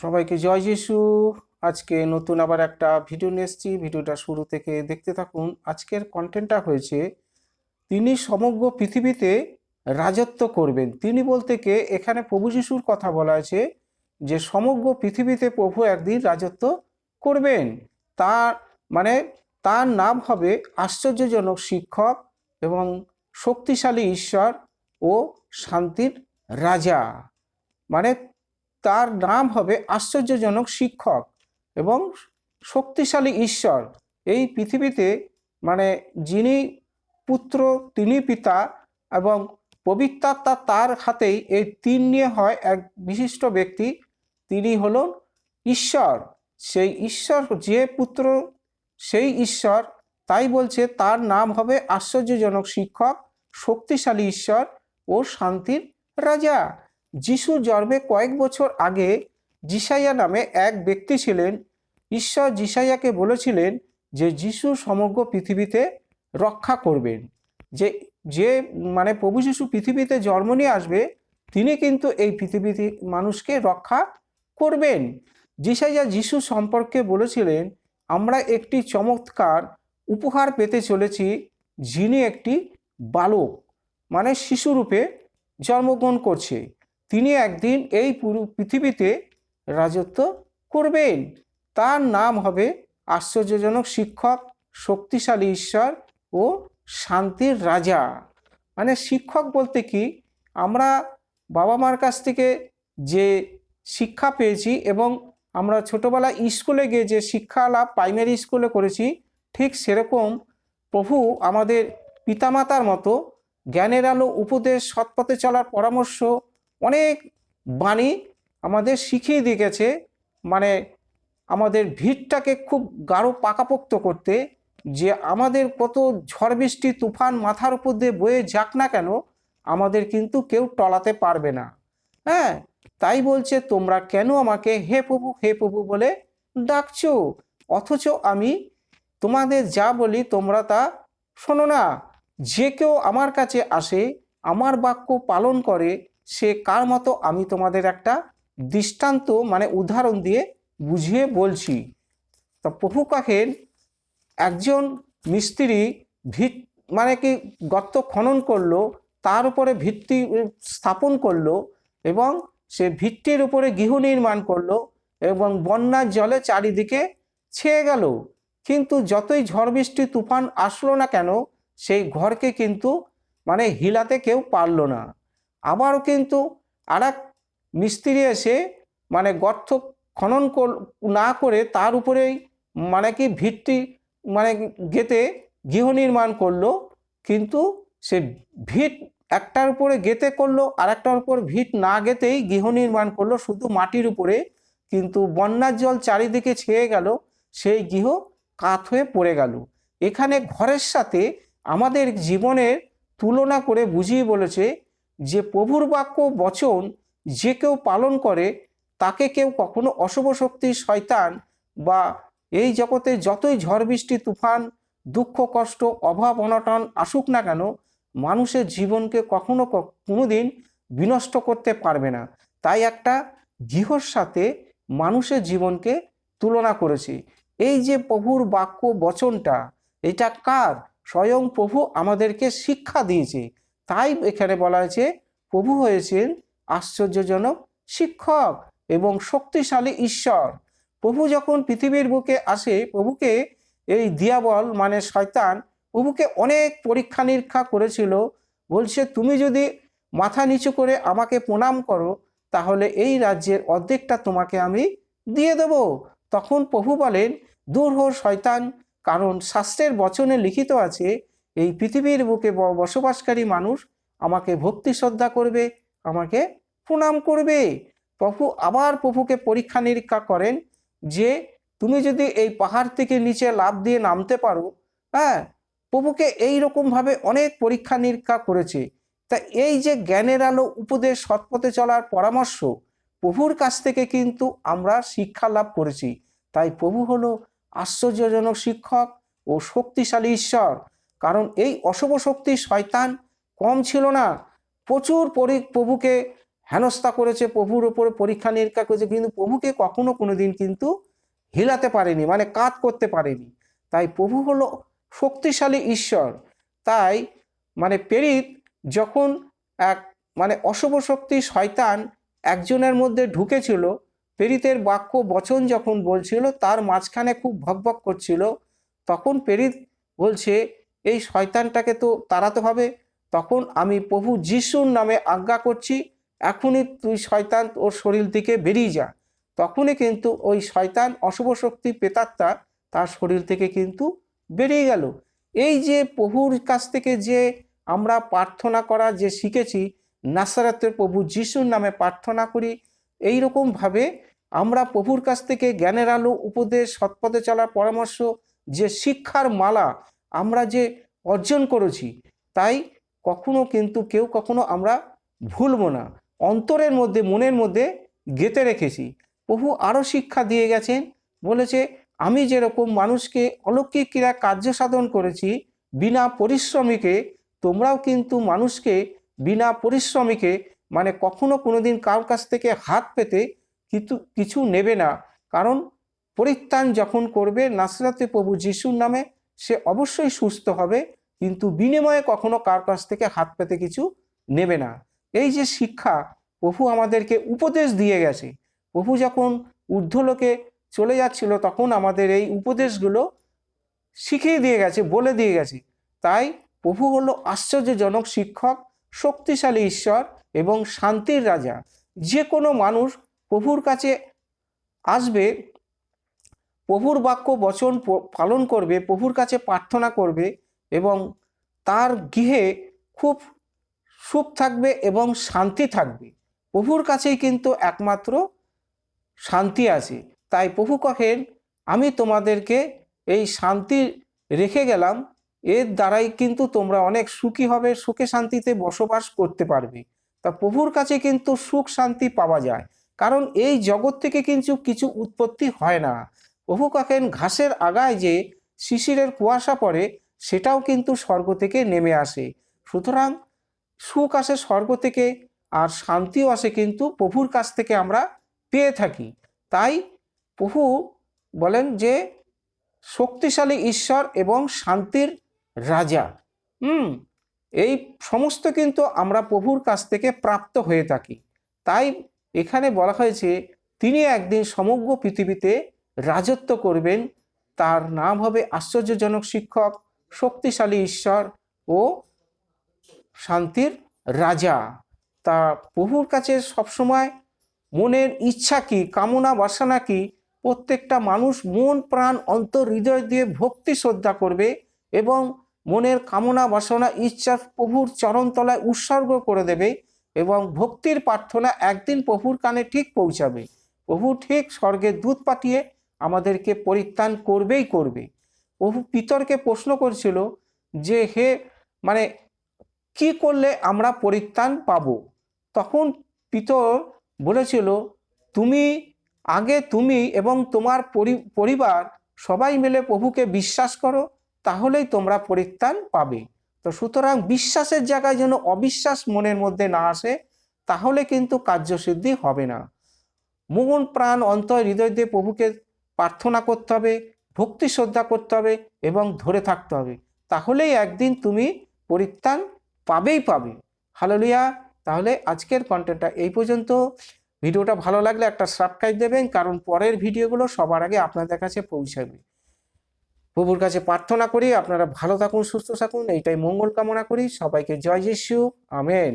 সবাইকে জয় যিশু। আজকে নতুন আবার একটা ভিডিও নিয়ে এসেছি। ভিডিওটা শুরু থেকে দেখতে থাকুন। আজকের কন্টেন্টটা হয়েছে, তিনি সমগ্র পৃথিবীতে রাজত্ব করবেন। তিনি বলতে কে, এখানে প্রভু যিশুর কথা বলা আছে যে সমগ্র পৃথিবীতে প্রভু একদিন রাজত্ব করবেন। তার মানে তার নাম হবে আশ্চর্যজনক শিক্ষক এবং শক্তিশালী ঈশ্বর ও শান্তির রাজা। মানে তার নাম হবে আশ্চর্যজনক শিক্ষক এবং শক্তিশালী ঈশ্বর। এই পৃথিবীতে মানে যিনি পুত্র তিনি পিতা এবং পবিত্রাত্মা তার হাতেই, এই তিন নিয়ে হয় এক বিশিষ্ট ব্যক্তি। তিনি হলেন ঈশ্বর। সেই ঈশ্বর যে পুত্র সেই ঈশ্বর, তাই বলছে তার নাম হবে আশ্চর্যজনক শিক্ষক, শক্তিশালী ঈশ্বর ও শান্তির রাজা। যিশুর জন্মে কয়েক বছর আগে যিশাইয়া নামে এক ব্যক্তি ছিলেন। ঈশ্বর যিশাইয়াকে বলেছিলেন যে যিশু সমগ্র পৃথিবীতে রক্ষা করবেন। যে যে মানে প্রভু যিশু পৃথিবীতে জন্ম নিয়ে আসবে, তিনি কিন্তু এই পৃথিবীতে মানুষকে রক্ষা করবেন। যিশাইয়া যিশু সম্পর্কে বলেছিলেন, আমরা একটি চমৎকার উপহার পেতে চলেছি, যিনি একটি বালক মানে শিশুরূপে জন্মগ্রহণ করছে। তিনি একদিন এই পুরো পৃথিবীতে রাজত্ব করবেন। তার নাম হবে আশ্চর্যজনক শিক্ষক, শক্তিশালী ঈশ্বর ও শান্তির রাজা। মানে শিক্ষক বলতে কি, আমরা বাবা মার কাছ থেকে যে শিক্ষা পেয়েছি এবং আমরা ছোটোবেলায় স্কুলে গিয়ে যে শিক্ষা লাভ প্রাইমারি স্কুলে করেছি, ঠিক সেরকম প্রভু আমাদের পিতামাতার মতো জ্ঞানের আলো, উপদেশ, সৎপথে চলার পরামর্শ, অনেক বাণী আমাদের শিখিয়ে দিয়ে গেছে। মানে আমাদের ভিতটাকে খুব গাঢ় পাকাপোক্ত করতে, যে আমাদের কত ঝড় বৃষ্টি তুফান মাথার উপর দিয়ে বয়ে যাক না কেন, আমাদের কিন্তু কেউ টলাতে পারবে না। হ্যাঁ, তাই বলছে তোমরা কেন আমাকে হে প্রভু বলে ডাকছো, অথচ আমি তোমাদের যা বলি তোমরা তা শোনো না। যে কেউ আমার কাছে আসে, আমার বাক্য পালন করে, সে কার মতো আমি তোমাদের একটা দৃষ্টান্ত মানে উদাহরণ দিয়ে বুঝিয়ে বলছি। তা প্রভু কাহের একজন মিস্ত্রি ভিত মানে কি গর্ত খনন করলো, তার উপরে ভিত্তি স্থাপন করলো এবং সে ভিত্তির উপরে গৃহ নির্মাণ করলো এবং বন্যার জলে চারিদিকে ছেয়ে গেল। কিন্তু যতই ঝড় বৃষ্টি তুফান আসলো না কেন, সেই ঘরকে কিন্তু মানে হিলাতে কেউ পারলো না। আবারও কিন্তু আর এক মিস্ত্রি এসে মানে গর্ত খনন না করে তার উপরেই মানে কি ভিত্তি মানে গেঁথে গৃহ নির্মাণ করলো। কিন্তু সে ভিত একটার উপরে গেঁথে করলো, আর একটার উপর ভিত না গেঁথেই গৃহ নির্মাণ করলো শুধু মাটির উপরে। কিন্তু বন্যার জল চারিদিকে ছেয়ে গেল, সেই গৃহ কাত হয়ে পড়ে গেল। এখানে ঘরের সাথে আমাদের জীবনের তুলনা করে বুঝিয়ে বলেছে যে প্রভুর বাক্য বচন যে কেউ পালন করে, তাকে কেউ কখনো অশুভ শক্তি, শয়তান বা এই জগতে যতই ঝড় বৃষ্টি তুফান, দুঃখ কষ্ট, অভাব অনটন আসুক না কেন, মানুষের জীবনকে কখনো কোনোদিন বিনষ্ট করতে পারবে না। তাই একটা গৃহর সাথে মানুষের জীবনকে তুলনা করেছে। এই যে প্রভুর বাক্য বচনটা, এটা কার? স্বয়ং প্রভু আমাদেরকে শিক্ষা দিয়েছে। তাই এখানে বলা হয়েছে প্রভু হয়েছেন আশ্চর্যজনক শিক্ষক এবং শক্তিশালী ঈশ্বর। প্রভু যখন পৃথিবীর বুকে আসে, প্রভুকে এই দিয়াবল মানে শয়তান প্রভুকে অনেক পরীক্ষা নিরীক্ষা করেছিল। বলছে তুমি যদি মাথা নিচু করে আমাকে প্রণাম করো, তাহলে এই রাজ্যের অর্ধেকটা তোমাকে আমি দিয়ে দেব। তখন প্রভু বলেন, দূর হো শয়তান, কারণ শাস্ত্রের বচনে লিখিত আছে এই পৃথিবীর বুকে বসবাসকারী মানুষ আমাকে ভক্তি শ্রদ্ধা করবে, আমাকে প্রণাম করবে। প্রভুকে পরীক্ষা নিরীক্ষা করেন যে তুমি যদি এই পাহাড় থেকে নিচে লাফ দিয়ে নামতে পারো। হ্যাঁ, প্রভুকে এই রকমভাবে অনেক পরীক্ষা নিরীক্ষা করেছে। তা এই যে জ্ঞানের আলো, উপদেশ, সৎপথে চলার পরামর্শ, প্রভুর কাছ থেকে কিন্তু আমরা শিক্ষা লাভ করেছি। তাই প্রভু হলো আশ্চর্যজনক শিক্ষক ও শক্তিশালী ঈশ্বর। কারণ এই অশুভ শক্তি শয়তান কম ছিল না, প্রচুর প্রভুকে হেনস্থা করেছে, প্রভুর ওপরে পরীক্ষা নিরীক্ষা করেছে, কিন্তু প্রভুকে কখনো কোনোদিন কিন্তু হিলাতে পারেনি, মানে কাজ করতে পারেনি। তাই প্রভু হলো শক্তিশালী ঈশ্বর। তাই মানে প্রেরিত যখন এক মানে অশুভ শক্তি শয়তান একজনের মধ্যে ঢুকেছিল, প্রেরিতের বাক্য বচন যখন বলছিল তার মাঝখানে খুব ভকভক করছিল, তখন প্রেরিত বলছে এই শয়তানটাকে তো তাড়াতে হবে। তখন আমি প্রভু যিশুর নামে আজ্ঞা করছি, এখনই তুই শয়তান ওর শরীর থেকে বেরিয়ে যা। তখনই কিন্তু ওই শয়তান অশুভ শক্তি প্রেতাত্মা তার শরীর থেকে কিন্তু বেরিয়ে গেল। এই যে প্রভুর কাছ থেকে যে আমরা প্রার্থনা করা যে শিখেছি, নাসারেতের প্রভু যিশুর নামে প্রার্থনা করি, এই রকমভাবে আমরা প্রভুর কাছ থেকে জ্ঞানের আলো, উপদেশ, সৎপথে চলার পরামর্শ, যে শিক্ষার মালা আমরা যে অর্জন করেছি, তাই কখনো কিন্তু কেউ কখনো আমরা ভুলব না, অন্তরের মধ্যে মনের মধ্যে গেঁথে রেখেছি। প্রভু আরও শিক্ষা দিয়ে গেছেন, বলেছে আমি যেরকম মানুষকে অলৌকিক ক্রিয়া কার্য সাধন করেছি বিনা পরিশ্রমিকে, তোমরাও কিন্তু মানুষকে বিনা পরিশ্রমিকে মানে কখনো কোনোদিন কারোর কাছ থেকে হাত পেতে কিছু নেবে না। কারণ পরিত্রাণ যখন করবে নাসরাতে প্রভু যিশুর নামে, সে অবশ্যই সুস্থ হবে, কিন্তু বিনিময়ে কখনো কারোর কাছ থেকে হাত পেতে কিছু নেবে না। এই যে শিক্ষা প্রভু আমাদেরকে উপদেশ দিয়ে গেছে, প্রভু যখন ঊর্ধ্বলোকে চলে যাচ্ছিল তখন আমাদের এই উপদেশগুলো শিখিয়ে দিয়ে গেছে, বলে দিয়ে গেছে। তাই প্রভু হলো আশ্চর্যজনক শিক্ষক, শক্তিশালী ঈশ্বর এবং শান্তির রাজা। যে কোনো মানুষ প্রভুর কাছে আসবে, প্রভুর বাক্য বচন পালন করবে, প্রভুর কাছে প্রার্থনা করবে এবং তার গৃহে খুব সুখ থাকবে এবং শান্তি থাকবে। প্রভুর কাছেই কিন্তু একমাত্র শান্তি আছে। তাই প্রভু কহেন আমি তোমাদেরকে এই শান্তি রেখে গেলাম, এর দ্বারাই কিন্তু তোমরা অনেক সুখী হবে, সুখে শান্তিতে বসবাস করতে পারবে। তা প্রভুর কাছে কিন্তু সুখ শান্তি পাওয়া যায়, কারণ এই জগৎ থেকে কিন্তু কিছু উৎপত্তি হয় না। প্রভু কহেন ঘাসের আগায় যে শিশিরের কুয়াশা পড়ে সেটাও কিন্তু স্বর্গ থেকে নেমে আসে। সুতরাং সুখ আসে স্বর্গ থেকে, আর শান্তিও আসে কিন্তু প্রভুর কাছ থেকে আমরা পেয়ে থাকি। তাই প্রভু বলেন যে শক্তিশালী ঈশ্বর এবং শান্তির রাজা। এই সমস্ত কিন্তু আমরা প্রভুর কাছ থেকে প্রাপ্ত হয়ে থাকি। তাই এখানে বলা হয়েছে তিনি একদিন সমগ্র পৃথিবীতে রাজত্ব করবেন, তার নাম হবে আশ্চর্যজনক শিক্ষক, শক্তিশালী ঈশ্বর ও শান্তির রাজা। তা প্রভুর কাছে সবসময় মনের ইচ্ছা কি, কামনা বাসনা কি, প্রত্যেকটা মানুষ মন প্রাণ অন্তর হৃদয় দিয়ে ভক্তি শ্রদ্ধা করবে এবং মনের কামনা বাসনা ইচ্ছা প্রভুর চরণতলায় উৎসর্গ করে দেবে এবং ভক্তির প্রার্থনা একদিন প্রভুর কানে ঠিক পৌঁছাবে। প্রভু ঠিক স্বর্গের দূত পাঠিয়ে আমাদেরকে পরিত্রাণ করবেই করবে। প্রভু পিতরকে প্রশ্ন করছিল যে হে মানে কি করলে আমরা পরিত্রাণ পাব? তখন পিতর বলেছিল তুমি এবং তোমার পরিবার সবাই মিলে প্রভুকে বিশ্বাস করো, তাহলেই তোমরা পরিত্রাণ পাবে। তো সুতরাং বিশ্বাসের জায়গায় যেন অবিশ্বাস মনের মধ্যে না আসে, তাহলে কিন্তু কার্যসিদ্ধি হবে না। মন প্রাণ অন্তর হৃদয় দিয়ে প্রভুকে প্রার্থনা করতে হবে, ভক্তি শ্রদ্ধা করতে হবে এবং ধরে থাকতে হবে, তাহলেই একদিন তুমি পরিত্রাণ পাবে। হালেলুয়া। তাহলে আজকের কন্টেন্টটা এই পর্যন্ত। ভিডিওটা ভালো লাগলে একটা সাবস্ক্রাইব দেবেন, কারণ পরের ভিডিওগুলো সবার আগে আপনাদের কাছে পৌঁছাবে। প্রভুর কাছে প্রার্থনা করি আপনারা ভালো থাকুন, সুস্থ থাকুন, এইটাই মঙ্গল কামনা করি। সবাইকে জয় যিশু, আমেন।